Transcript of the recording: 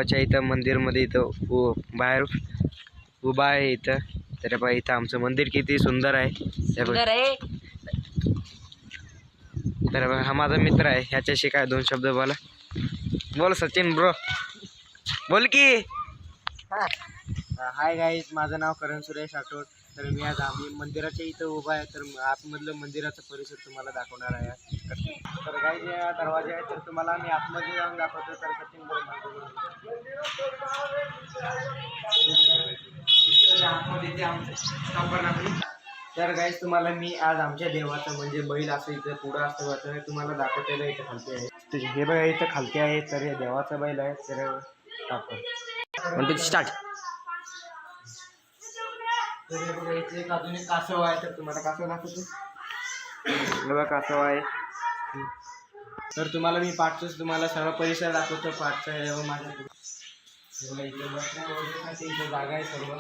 इथं मंदिरमध्ये इथं बाहेर उभा आहे इथं. तर बघा इथं आमचं मंदिर किती सुंदर आहे. तर बघा हा माझा मित्र आहे. ह्याच्याशी काय 2 शब्द बोला. बोल सचिन ब्रो, बोल की. हाय गाईज, माझं नाव करण सुरेश राठोड. तर मी आज आम्ही मंदिराच्या इथं उभा आहे. तर आतमधलं मंदिराचा परिसर तुम्हाला दाखवणार आहे. तर गाईज या दरवाजा आहे, तर तुम्हाला मी आतमध्ये जाऊन दाखवतो. तर सचिन ब्रो आतमध्ये आमचं. तर गाईज तुम्हाला मी आज आमच्या देवाचं म्हणजे बैल असं इथं पुढं असतं तर तुम्हाला दाखवतेलं इथं खालती आहे. हे बघा इथं खालती आहे. तर हे देवाचा बैल आहे. तर दाखव स्टार्ट. तर हे बघा इथे एक अजून एक कासव आहे. तर तुम्हाला कासव दाखवतो. बघा कासव आहे. तर तुम्हाला मी पाठच तुम्हाला सर्व परिसर दाखवतो. पाठचा हे माझ्या इथे बसण्यासाठी इथं जागा आहे सर्व.